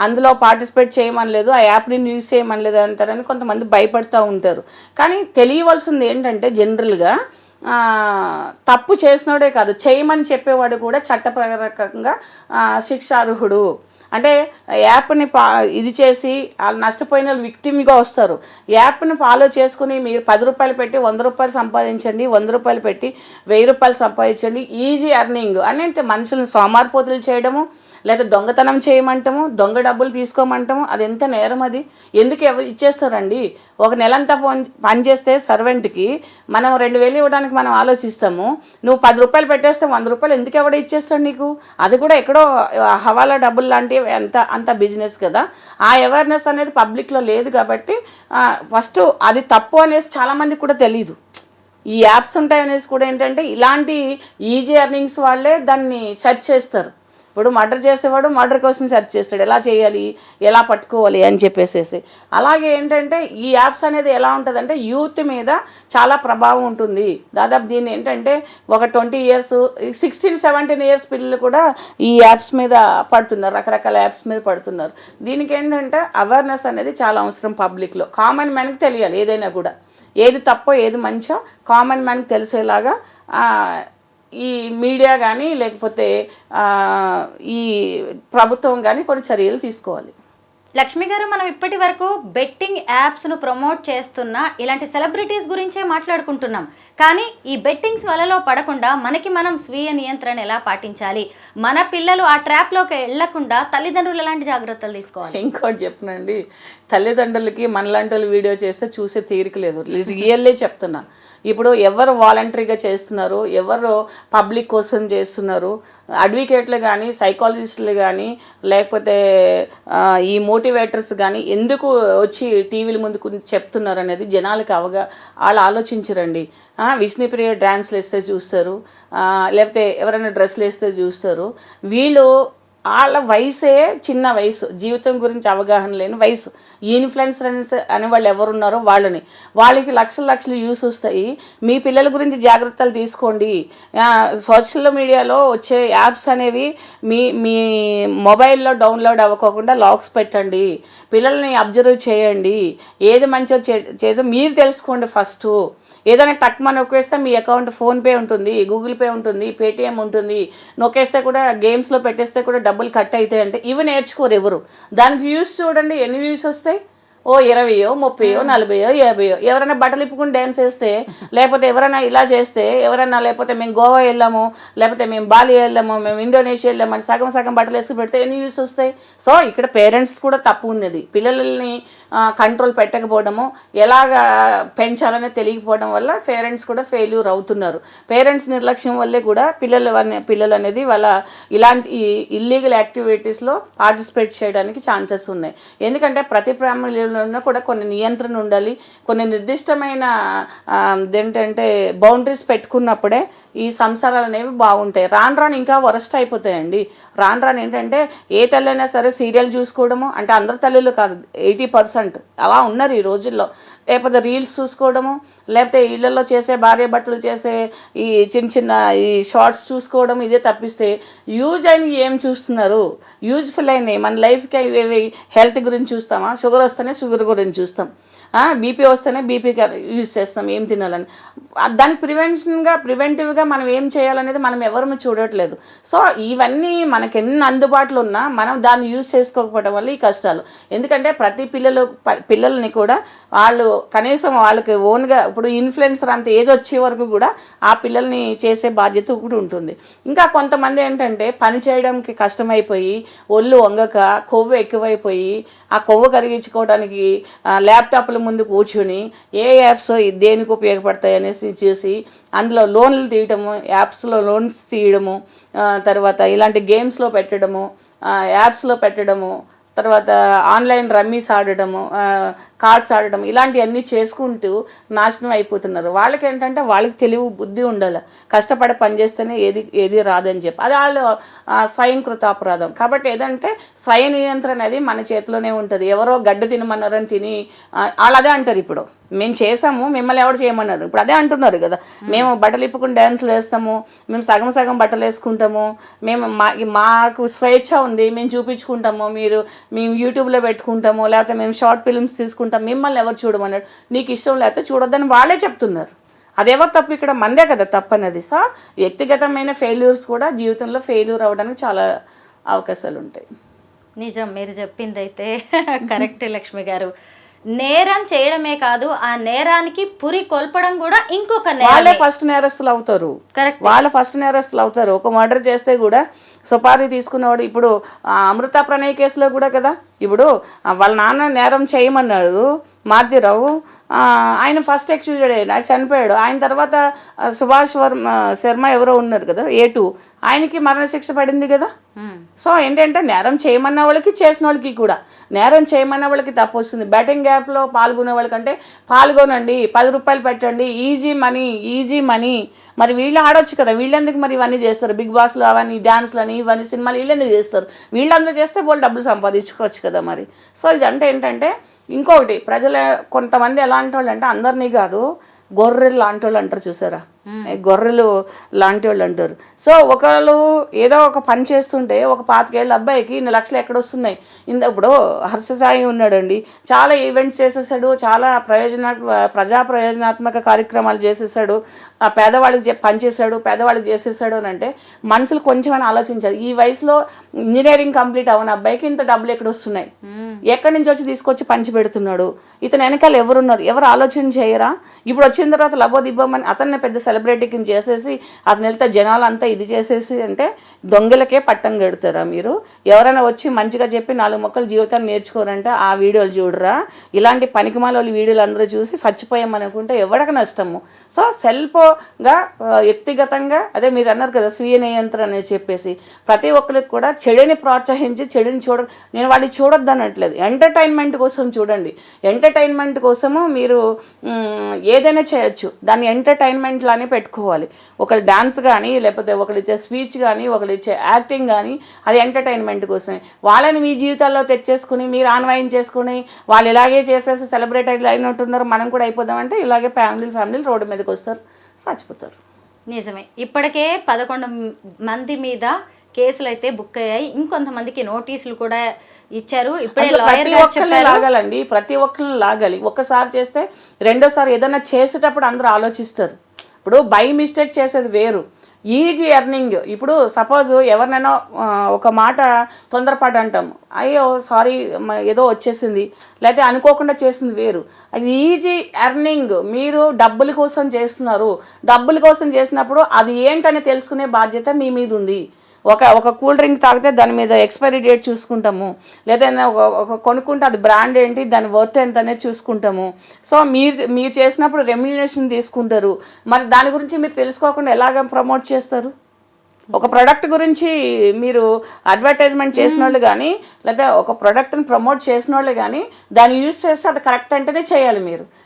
అందులో పార్టిసిపేట్ చేయమనలేదు, ఆ యాప్ని యూజ్ చేయమనలేదు అంటారని కొంతమంది భయపడుతూ ఉంటారు. కానీ తెలియవలసింది ఏంటంటే జనరల్గా తప్పు చేసినోడే కాదు, చేయమని చెప్పేవాడు కూడా చట్టపరంగా శిక్షార్హుడు. అంటే యాప్ని ఇది చేసి వాళ్ళు నష్టపోయిన విక్టిమ్గా వస్తారు. యాప్ని ఫాలో చేసుకుని మీరు 10 రూపాయలు పెట్టి 100 రూపాయలు సంపాదించండి, 100 రూపాయలు పెట్టి 1000 రూపాయలు సంపాదించండి, ఈజీ ఎర్నింగ్ అని అంటే మనుషులను సోమారిపోతులు చేయడము, లేదా దొంగతనం చేయమంటాము, దొంగ డబ్బులు తీసుకోమంటాము. అది ఎంత నేరం? అది ఎందుకు ఇచ్చేస్తారండి? ఒక నెలంతా పని చేస్తే సర్వెంట్కి మనం 2000 ఇవ్వడానికి మనం ఆలోచిస్తాము. నువ్వు 10 రూపాయలు పెట్టేస్తే 100 రూపాయలు ఎందుకు ఎవడో ఇచ్చేస్తాడు నీకు? అది కూడా ఎక్కడో హవాలా డబ్బులు లాంటివి, అంత బిజినెస్ కదా. ఆ అవేర్నెస్ అనేది పబ్లిక్లో లేదు కాబట్టి ఫస్ట్ అది తప్పు అనేసి చాలామందికి కూడా తెలీదు. ఈ యాప్స్ ఉంటాయనేసి కూడా ఏంటంటే ఇలాంటి ఈజీ ఎర్నింగ్స్ వాళ్ళే దాన్ని సెర్చ్ చేస్తారు. ఇప్పుడు మర్డర్ చేసేవాడు మర్డర్ కోసం సెర్చ్ చేస్తాడు, ఎలా చేయాలి, ఎలా పట్టుకోవాలి అని చెప్పేసేసి. అలాగే ఏంటంటే ఈ యాప్స్ అనేది ఎలా ఉంటుందంటే యూత్ మీద చాలా ప్రభావం ఉంటుంది. దాదాపు దీన్ని ఏంటంటే ఒక 20 years 16-17 years పిల్లలు కూడా ఈ యాప్స్ మీద పడుతున్నారు, రకరకాల యాప్స్ మీద పడుతున్నారు. దీనికి ఏంటంటే అవేర్నెస్ అనేది చాలా అవసరం పబ్లిక్లో. కామన్ మ్యాన్కి తెలియాలి ఏదైనా కూడా, ఏది తప్పో ఏది మంచో కామన్ మ్యాన్కి తెలిసేలాగా ఈ మీడియా కానీ లేకపోతే ఈ ప్రభుత్వం కానీ కొన్ని చర్యలు తీసుకోవాలి. లక్ష్మి గారు, మనం ఇప్పటి వరకు బెట్టింగ్ యాప్స్ను ప్రమోట్ చేస్తున్న ఇలాంటి సెలబ్రిటీస్ గురించే మాట్లాడుకుంటున్నాం. కానీ ఈ బెట్టింగ్స్ వలలో పడకుండా మనకి మనం స్వీయ నియంత్రణ ఎలా పాటించాలి, మన పిల్లలు ఆ ట్రాప్లోకి వెళ్లకుండా తల్లిదండ్రులు ఎలాంటి జాగ్రత్తలు తీసుకోవాలి? ఇంకోటి చెప్పనండి, తల్లిదండ్రులకి మనలాంటి వాళ్ళు వీడియో చేస్తే చూసే తీరిక లేదు. రియల్లే చెప్తున్నా. ఇప్పుడు ఎవరు వాలంటరీగా చేస్తున్నారు, ఎవరు పబ్లిక్ కోసం చేస్తున్నారు, అడ్వకేట్లు కానీ సైకాలజిస్టులు కానీ లేకపోతే ఈ మోటివేటర్స్ కానీ ఎందుకు వచ్చి టీవీల ముందుకు చెప్తున్నారు అనేది జనాలకు వాళ్ళు ఆలోచించరండి. విష్ణుప్రియ డ్యాన్స్లు వేస్తే చూస్తారు, లేకపోతే ఎవరైనా డ్రెస్సులు వేస్తే చూస్తారు. వీళ్ళు వాళ్ళ వయసే చిన్న వయసు, జీవితం గురించి అవగాహన లేని వయసు. ఈ ఇన్ఫ్లుయెన్సర్స్ అనే వాళ్ళు ఎవరున్నారో వాళ్ళకి లక్షలు యూస్ వస్తాయి. మీ పిల్లల గురించి జాగ్రత్తలు తీసుకోండి. సోషల్ మీడియాలో వచ్చే యాప్స్ అనేవి మీ మొబైల్లో డౌన్లోడ్ అవ్వకోకుండా లాక్స్ పెట్టండి. పిల్లల్ని అబ్జర్వ్ చేయండి, ఏది మంచో చేసో మీరు తెలుసుకోండి ఫస్ట్. ఏదైనా టక్ మన నొక్కేస్తే మీ అకౌంట్ ఫోన్పే ఉంటుంది, గూగుల్ పే ఉంటుంది, పేటిఎం ఉంటుంది. నొక్కేస్తే కూడా గేమ్స్లో పెట్టేస్తే కూడా డబ్బులు కట్ అవుతాయి. అంటే ఇవి నేర్చుకోరు ఎవరు. దానికి వ్యూస్ చూడండి, ఎన్ని వ్యూస్ వస్తాయి? 20, 30, 40, 50. ఎవరైనా బట్టలు ఇప్పుకుని డ్యాన్స్ చేస్తే, లేకపోతే ఎవరైనా ఇలా చేస్తే, ఎవరైనా లేకపోతే మేము గోవా వెళ్ళాము, లేకపోతే మేము బాలి వెళ్ళాము, మేము ఇండోనేషియా వెళ్ళాము అని సగం బట్టలు వేసుకు పెడితే ఎన్ని వ్యూస్ వస్తాయి? సో ఇక్కడ పేరెంట్స్ కూడా తప్పు ఉన్నది. పిల్లల్ని కంట్రోల్ పెట్టకపోవడము, ఎలాగా పెంచాలనే తెలియకపోవడం వల్ల పేరెంట్స్ కూడా ఫెయిల్యూర్ అవుతున్నారు. పేరెంట్స్ నిర్లక్ష్యం వల్లే కూడా పిల్లలు అనేది వాళ్ళ ఇలాంటి ఇల్లీగల్ యాక్టివిటీస్లో పార్టిసిపేట్ చేయడానికి ఛాన్సెస్ ఉన్నాయి. ఎందుకంటే ప్రతి ఫ్యామిలీలో కూడా కొన్ని నియంత్రణ ఉండాలి, కొన్ని నిర్దిష్టమైన ఏంటంటే బౌండరీస్ పెట్టుకున్నప్పుడే ఈ సంసారాలు అనేవి బాగుంటాయి. రాను ఇంకా వరస్ట్ అయిపోతాయండి. రాను ఏంటంటే ఏ తల్లైనా సరే సీరియల్ చూసుకోవడము, అంటే అందరు తల్లులు కాదు, 80% అలా ఉన్నారు ఈ రోజుల్లో. లేకపోతే రీల్స్ చూసుకోవడము, లేకపోతే ఇళ్లలో చేసే భార్య భర్తలు చేసే ఈ చిన్న ఈ షార్ట్స్ చూసుకోవడం, ఇదే తప్పిస్తే యూజ్ అయిన ఏం చూస్తున్నారు? యూజ్ఫుల్ అయినాయి మన లైఫ్కి ఇవి. హెల్త్ గురించి చూస్తామా? షుగర్ వస్తేనే షుగర్ గురించి చూస్తాం, బీపీ వస్తేనే బీపీకి యూజ్ చేస్తాం ఏం తినాలని. దానికి ప్రివెంటివ్గా మనం ఏం చేయాలనేది మనం ఎవరు చూడట్లేదు. సో ఇవన్నీ మనకి ఎన్ని అందుబాటులో ఉన్నా మనం దాన్ని యూజ్ చేసుకోకపోవడం వల్ల ఈ కష్టాలు. ఎందుకంటే ప్రతి పిల్లల్ని కూడా వాళ్ళు కనీసం వాళ్ళకి ఓన్గా ఇప్పుడు ఇన్ఫ్లుయెన్సర్ అంత ఏజ్ వచ్చే వరకు కూడా ఆ పిల్లల్ని చేసే బాధ్యత కూడా ఉంటుంది. ఇంకా కొంతమంది ఏంటంటే పని చేయడానికి కష్టమైపోయి, ఒళ్ళు వంగక, కొవ్వు ఎక్కువైపోయి, ఆ కొవ్వు కరిగించుకోవడానికి ల్యాప్టాప్ల ముందు కూర్చుని ఏ యాప్స్ దేనికి ఉపయోగపడతాయి అనేసి చేసి అందులో లోన్లు తీయడము, యాప్స్లో లోన్స్ తీయడము, తర్వాత ఇలాంటి గేమ్స్లో పెట్టడము, యాప్స్లో పెట్టడము, తర్వాత ఆన్లైన్ రమ్మీస్ ఆడడము, కార్డ్స్ ఆడడం, ఇలాంటివన్నీ చేసుకుంటూ నాశనం అయిపోతున్నారు. వాళ్ళకి ఏంటంటే వాళ్ళకి తెలివి బుద్ధి ఉండాలి, కష్టపడి పనిచేస్తేనే ఏది రాదని చెప్పి. అది వాళ్ళు స్వయంకృత అపరాధం. కాబట్టి ఏదంటే స్వయ నియంత్రణ అనేది మన చేతిలోనే ఉంటుంది. ఎవరో గడ్డ తినమన్నారని తిని వాళ్ళు అదే అంటారు. ఇప్పుడు మేము చేసాము, మిమ్మల్ని ఎవరు చేయమన్నారు? ఇప్పుడు అదే అంటున్నారు కదా, మేము బట్టలు ఇప్పుకుని డ్యాన్సులు వేస్తాము, మేము సగం బట్టలు వేసుకుంటాము, మాకు స్వేచ్ఛ ఉంది, మేము చూపించుకుంటాము, మేము యూట్యూబ్లో పెట్టుకుంటాము, లేకపోతే మేము షార్ట్ ఫిల్మ్స్ తీసుకుంటాం, మిమ్మల్ని ఎవరు చూడమన్నాడు? నీకు ఇష్టం లేకపోతే చూడొద్దని వాళ్ళే చెప్తున్నారు. అదెవరు తప్పు? ఇక్కడ మందే కదా తప్పు అనేది. సో వ్యక్తిగతమైన ఫెయిల్యూర్స్ కూడా జీవితంలో ఫెయిల్యూర్ అవ్వడానికి చాలా అవకాశాలు ఉంటాయి. నిజం, మీరు చెప్పిందైతే కరెక్ట్ లక్ష్మి గారు. నేరం చేయడమే కాదు, ఆ నేరానికి పురి కొల్పడం కూడా ఇంకొక వాళ్ళే ఫస్ట్ నేరస్తులు అవుతారు. వాళ్ళ ఫస్ట్ నేరస్తులు అవుతారు. ఒక మర్డర్ చేస్తే కూడా సుపారీ తీసుకున్నవాడు, ఇప్పుడు అమృత ప్రణయ్ కేసులో కూడా కదా, ఇప్పుడు వాళ్ళ నాన్న నేరం చేయమన్నాడు, మారుతీరావు, ఆయన ఫస్ట్ ఎక్స్క్యూజెడ్ ఆయన చనిపోయాడు. ఆయన తర్వాత సుభాష్ శర్మ ఎవరో ఉన్నారు కదా A2, ఆయనకి మరణశిక్ష పడింది కదా. సో ఏంటంటే నేరం చేయమన్న వాళ్ళకి చేసిన వాళ్ళకి కూడా, నేరం చేయమన్న వాళ్ళకి తప్పు వస్తుంది. బ్యాటింగ్ యాప్లో పాల్గొనే వాళ్ళకంటే పాల్గొనండి, 10 రూపాయలు పెట్టండి, ఈజీ మనీ. మరి వీళ్ళు ఆడొచ్చు కదా, వీళ్ళెందుకు మరి ఇవన్నీ చేస్తారు? బిగ్ బాస్లు అవన్నీ డ్యాన్స్లు అని ఇవన్నీ సినిమాలు వీళ్ళెందుకు చేస్తారు? వీళ్ళందరూ చేస్తే వాళ్ళు డబ్బులు సంపాదించుకోవచ్చు కదా మరి. సో ఇదంటే ఏంటంటే ఇంకొకటి, ప్రజలు కొంతమంది ఎలాంటి వాళ్ళు అంటే, అందరినీ కాదు, గొర్రెలు లాంటి వాళ్ళు అంటారు చూసారా, గొర్రెలు లాంటి వాళ్ళు అంటారు. సో ఒకళ్ళు ఏదో ఒక పని చేస్తుంటే ఒక 25 ఏళ్ళ అబ్బాయికి ఇన్ని లక్షలు ఎక్కడొస్తున్నాయి. ఇప్పుడు హర్ష సాయి ఉన్నాడండి, చాలా ఈవెంట్స్ చేసేసాడు, చాలా ప్రజా ప్రయోజనాత్మక కార్యక్రమాలు చేసేసాడు, పేదవాళ్ళకి పనిచేశాడు, పేదవాళ్ళకి చేసేసాడు అని అంటే మనుషులు కొంచెమైనా ఆలోచించారు. ఈ వయసులో ఇంజనీరింగ్ కంప్లీట్ అవ్వని అబ్బాయికి ఇంత డబ్బులు ఎక్కడొస్తున్నాయి, ఎక్కడి నుంచి వచ్చి తీసుకొచ్చి పంచి పెడుతున్నాడు, ఇతను వెనకాల ఎవరున్నారు, ఎవరు ఆలోచన చేయరా? ఇప్పుడు వచ్చిన తర్వాత లబోదిబ్బమని అతన్ని పెద్ద సెలబ్రిటీ కింద చేసేసి అతను వెళ్తే జనాలు అంతా ఇది చేసేసి అంటే దొంగలకే పట్టం కడతారా మీరు? ఎవరైనా వచ్చి మంచిగా చెప్పి 4 మొక్కలు జీవితాన్ని నేర్చుకోరంటే ఆ వీడియోలు చూడరా? ఇలాంటి పనికిమాల వాళ్ళ వీడియోలు అందరూ చూసి చచ్చిపోయామనుకుంటే ఎవరికి నష్టము? సో సెల్ఫ్గా వ్యక్తిగతంగా అదే మీరు అన్నారు కదా స్వీయ నియంత్రణ అని చెప్పేసి ప్రతి ఒక్కరికి కూడా చెడుని ప్రోత్సహించి చెడుని నేను వాడిని చూడొద్దు అనట్లేదు, ఎంటర్టైన్మెంట్ కోసం చూడండి. ఎంటర్టైన్మెంట్ కోసము మీరు ఏదైనా చేయొచ్చు, దాన్ని ఎంటర్టైన్మెంట్ లానే పెట్టుకోవాలి. ఒకళ్ళు డాన్స్ కానీ లేకపోతే ఒకళ్ళు ఇచ్చే స్పీచ్ కానీ ఒకళ్ళు ఇచ్చే యాక్టింగ్ కానీ అది ఎంటర్టైన్మెంట్ కోసమే. వాళ్ళని మీ జీవితాల్లో తెచ్చేసుకుని మీరు ఆన్వయం చేసుకుని వాళ్ళు ఇలాగే చేసేసి సెలబ్రేట్ అయినట్టున్నారు, మనం కూడా అయిపోదామంటే ఇలాగే ఫ్యామిలీలు రోడ్డు మీదకి వస్తారు, చచ్చిపోతారు. నిజమే. ఇప్పటికే 11 మంది మీద కేసులు అయితే బుక్ అయ్యాయి, ఇంకొంతమందికి నోటీసులు కూడా ఇచ్చారు. ఇప్పుడే లాగాలండి, ప్రతి ఒక్కరిని లాగాలి. ఒక్కసారి చేస్తే రెండోసారి ఏదైనా చేసేటప్పుడు అందరూ ఆలోచిస్తారు. ఇప్పుడు బై మిస్టేక్ చేసేది వేరు, ఈజీ ఎర్నింగ్. ఇప్పుడు సపోజ్ ఎవరినైనా ఒక మాట తొందరపాటు అంటాం, అయ్యో సారీ ఏదో వచ్చేసింది, లేకపోతే అనుకోకుండా చేసింది వేరు. అది ఈజీ ఎర్నింగ్, మీరు డబ్బుల కోసం చేస్తున్నారు. డబ్బుల కోసం చేసినప్పుడు అది ఏంటని తెలుసుకునే బాధ్యత మీ మీద ఉంది. ఒక కూల్ డ్రింక్ తాగితే దాని మీద ఎక్స్పైరీ డేట్ చూసుకుంటాము, లేదా ఒక కొనుక్కుంటే అది బ్రాండ్ ఏంటి, దాని వర్త్ ఎంత అనేది చూసుకుంటాము. సో మీరు చేసినప్పుడు రెమ్యునరేషన్ తీసుకుంటారు. మరి దాని గురించి మీరు తెలుసుకోకుండా ఎలాగ ప్రమోట్ చేస్తారు? ఒక ప్రోడక్ట్ గురించి మీరు అడ్వర్టైజ్మెంట్ చేసిన వాళ్ళు కానీ లేదా ఒక ప్రోడక్ట్ని ప్రమోట్ చేసిన వాళ్ళు కానీ దాన్ని యూజ్ చేస్తే అది కరెక్ట్ అంటేనే చేయాలి.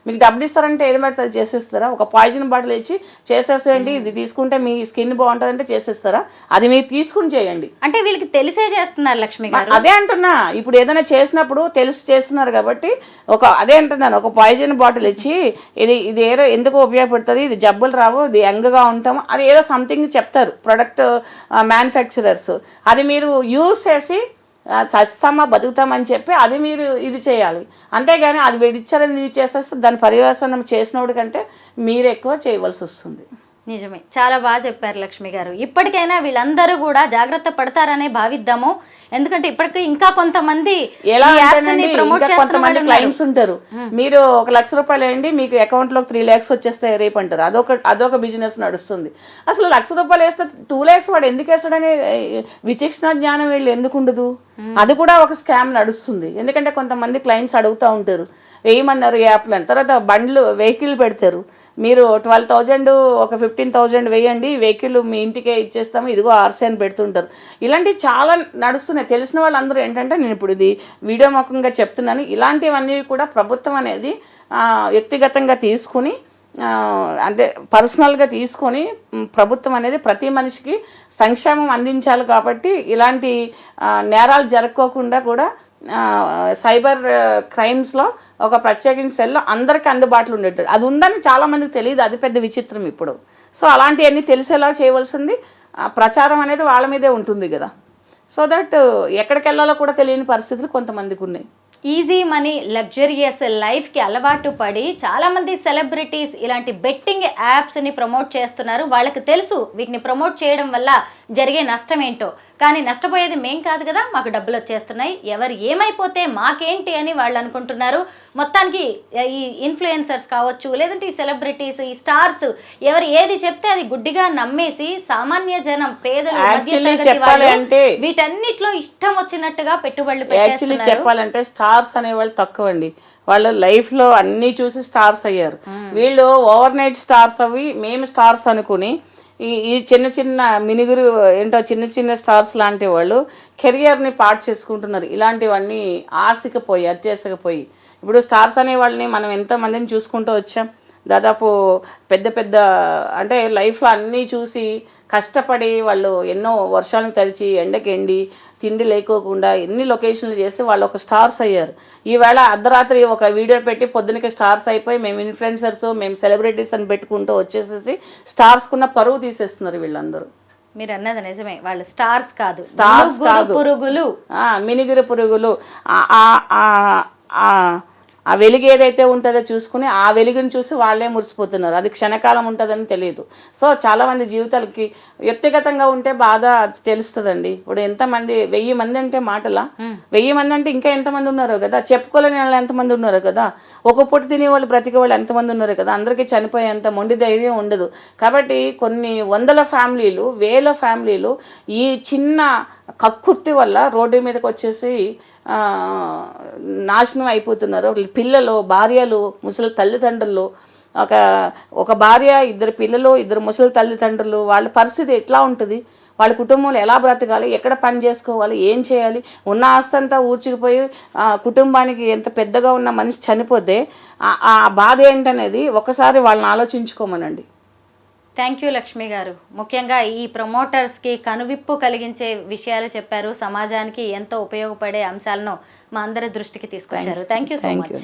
మీకు డబ్బులు ఇస్తారంటే ఏది పడితే అది చేసేస్తారా? ఒక పాయిజన్ బాటిల్ ఇచ్చి చేసేసేయండి, ఇది తీసుకుంటే మీ స్కిన్ బాగుంటుందంటే చేసేస్తారా? అది మీరు తీసుకుని చేయండి. అంటే వీళ్ళకి తెలిసే చేస్తున్నారు లక్ష్మి గారు. అదే అంటున్నా, ఇప్పుడు ఏదైనా చేసినప్పుడు తెలిసి చేస్తున్నారు కాబట్టి అదే అంటున్నాను, ఒక పాయిజన్ బాటిల్ ఇచ్చి ఇది ఏదో ఎందుకు ఉపయోగపడుతుంది, ఇది జబ్బులు రావు, ఇది యంగ్గా ఉంటాము, అది ఏదో సంథింగ్ చెప్తారు ప్రొడక్ట్ మ్యానుఫ్యాక్చరర్స్. అది మీరు యూజ్ చేసి చస్తామా బతుకుతామని చెప్పి అది మీరు ఇది చేయాలి. అంతేగాని అది వీడిచ్చారని ఇది చేసేస్తే దాని పర్యవసానం చేసినోడి కంటే మీరు ఎక్కువ చేయవలసి వస్తుంది. నిజమే, చాలా బాగా చెప్పారు లక్ష్మి గారు. ఇప్పటికైనా వీళ్ళందరూ కూడా జాగ్రత్త పడతారనే భావిద్దాము. ఎందుకంటే ఇప్పటికీ ఇంకా కొంతమంది కొంతమంది క్లయింట్స్ ఉంటారు, మీరు 1 లక్ష రూపాయలు వేయండి మీకు అకౌంట్లో 3 lakhs వచ్చేస్తాయి రేపు అంటారు. అదొక బిజినెస్ నడుస్తుంది. అసలు 1 లక్ష రూపాయలు వేస్తే 2 lakhs వాడు ఎందుకు వేస్తాడని విచక్షణ జ్ఞానం వీళ్ళు ఎందుకు ఉండదు? అది కూడా ఒక స్కామ్ నడుస్తుంది. ఎందుకంటే కొంతమంది క్లయింట్స్ అడుగుతూ ఉంటారు, వేయమన్నారు యాప్లు అని, తర్వాత వెహికల్ పెడతారు, మీరు 12,000 ఒక 15,000 వేయండి, వెహికల్ మీ ఇంటికే ఇచ్చేస్తాము, ఇదిగో ఆర్సీ అని పెడుతుంటారు. ఇలాంటివి చాలా నడుస్తున్నాయి. తెలిసిన వాళ్ళందరూ ఏంటంటే నేను ఇప్పుడు ఇది వీడియో ముఖంగా చెప్తున్నాను, ఇలాంటివన్నీ కూడా ప్రభుత్వం అనేది వ్యక్తిగతంగా తీసుకుని అంటే పర్సనల్గా తీసుకొని ప్రభుత్వం అనేది ప్రతి మనిషికి సంక్షేమం అందించాలి. కాబట్టి ఇలాంటి నేరాలు జరగకోకుండా కూడా సైబర్ క్రైమ్స్లో ఒక ప్రత్యేకించిన సెల్లో అందరికీ అందుబాటులో ఉండేటట్టు అది ఉందని చాలామందికి తెలియదు, అది పెద్ద విచిత్రం ఇప్పుడు. సో అలాంటివన్నీ తెలిసేలా చేయవలసింది ప్రచారం అనేది వాళ్ళ మీదే ఉంటుంది కదా. సో దట్ ఎక్కడికి వెళ్ళాలో కూడా తెలియని పరిస్థితులు కొంతమందికి ఉన్నాయి. ఈజీ మనీ లగ్జరియస్ లైఫ్కి అలవాటు పడి చాలామంది సెలబ్రిటీస్ ఇలాంటి బెట్టింగ్ యాప్స్ని ప్రమోట్ చేస్తున్నారు. వాళ్ళకి తెలుసు వీటిని ప్రమోట్ చేయడం వల్ల జరిగే నష్టం ఏంటో, కానీ నష్టపోయేది మేం కాదు కదా, మాకు డబ్బులు వచ్చేస్తున్నాయి, ఎవరు ఏమైపోతే మాకేంటి అని వాళ్ళు అనుకుంటున్నారు. మొత్తానికి ఈ ఇన్ఫ్లుయెన్సర్స్ కావచ్చు, లేదంటే ఈ సెలబ్రిటీస్, ఈ స్టార్స్ ఎవరు ఏది చెప్తే అది గుడ్డిగా నమ్మేసి సామాన్య జనం, పేదలు, వీటన్నిటిలో ఇష్టం వచ్చినట్టుగా పెట్టుబడులు పెట్టేస్తున్నారు. చెప్పాలంటే స్టార్స్ అనేవాళ్ళు తక్కువ అండి. వాళ్ళు లైఫ్లో అన్నీ చూసి స్టార్స్ అయ్యారు. వీళ్ళు ఓవర్ నైట్ స్టార్స్ అవి మేము స్టార్స్ అనుకుని ఈ చిన్న చిన్న మినుగురు ఏంటో చిన్న చిన్న స్టార్స్ లాంటి వాళ్ళు కెరియర్ని పాడు చేసుకుంటున్నారు. ఇలాంటివన్నీ ఆశకపోయి అత్యాశకపోయి ఇప్పుడు స్టార్స్ అనే వాళ్ళని మనం ఎంతమందిని చూసుకుంటూ వచ్చాం. దాదాపు పెద్ద పెద్ద అంటే లైఫ్లో అన్నీ చూసి కష్టపడి వాళ్ళు ఎన్నో వర్షాలను తడిచి ఎండకి ఎండి తిండి లేకోకుండా ఎన్ని లొకేషన్లు చేసి వాళ్ళు ఒక స్టార్స్ అయ్యారు. ఈవేళ అర్ధరాత్రి ఒక వీడియో పెట్టి పొద్దునకి స్టార్స్ అయిపోయి మేము ఇన్ఫ్లుయెన్సర్స్ మేము సెలబ్రిటీస్ అని పెట్టుకుంటూ వచ్చేసేసి స్టార్స్కున్న పరువు తీసేస్తున్నారు వీళ్ళందరూ. మీరు అన్నది నిజమే, వాళ్ళు స్టార్స్ కాదు, స్టార్స్ కాదు, పురుగులు, మినిగిరి పురుగులు. ఆ వెలుగు ఏదైతే ఉంటుందో చూసుకుని ఆ వెలుగుని చూసి వాళ్ళే మురిసిపోతున్నారు. అది క్షణకాలం ఉంటుందని తెలియదు. సో చాలామంది జీవితాలకి వ్యక్తిగతంగా ఉంటే బాధ తెలుస్తుందండి. ఇప్పుడు ఎంతమంది 1000 మంది అంటే మాటలా, 1000 మంది అంటే ఇంకా ఎంతమంది ఉన్నారో కదా, చెప్పుకోలేని వాళ్ళు ఎంతమంది ఉన్నారో కదా, ఒక పూట తినేవాళ్ళు బ్రతికే వాళ్ళు ఎంతమంది ఉన్నారో కదా, అందరికీ చనిపోయేంత మొండి ధైర్యం ఉండదు. కాబట్టి కొన్ని వందల ఫ్యామిలీలు, వేల ఫ్యామిలీలు ఈ చిన్న కక్కుర్తి వల్ల రోడ్డు మీదకి వచ్చేసి నాశనం అయిపోతున్నారు. పిల్లలు, భార్యలు, ముసలి తల్లిదండ్రులు, ఒక భార్య, 2 పిల్లలు, 2 ముసలి తల్లిదండ్రులు, వాళ్ళ పరిస్థితి ఎట్లా ఉంటుంది? వాళ్ళ కుటుంబంలో ఎలా బ్రతకాలి, ఎక్కడ పని చేసుకోవాలి, ఏం చేయాలి? ఉన్న ఆస్తి అంతా ఊడ్చుకుపోయి కుటుంబానికి ఎంత పెద్దగా ఉన్న మనిషి చనిపోతే ఆ బాధ ఏంటనేది ఒకసారి వాళ్ళని ఆలోచించుకోమనండి. థ్యాంక్ యూ లక్ష్మి గారు. ముఖ్యంగా ఈ ప్రమోటర్స్కి కనువిప్పు కలిగించే విషయాలు చెప్పారు, సమాజానికి ఎంతో ఉపయోగపడే అంశాలను మా అందరి దృష్టికి తీసుకొచ్చారు. Thank you so much.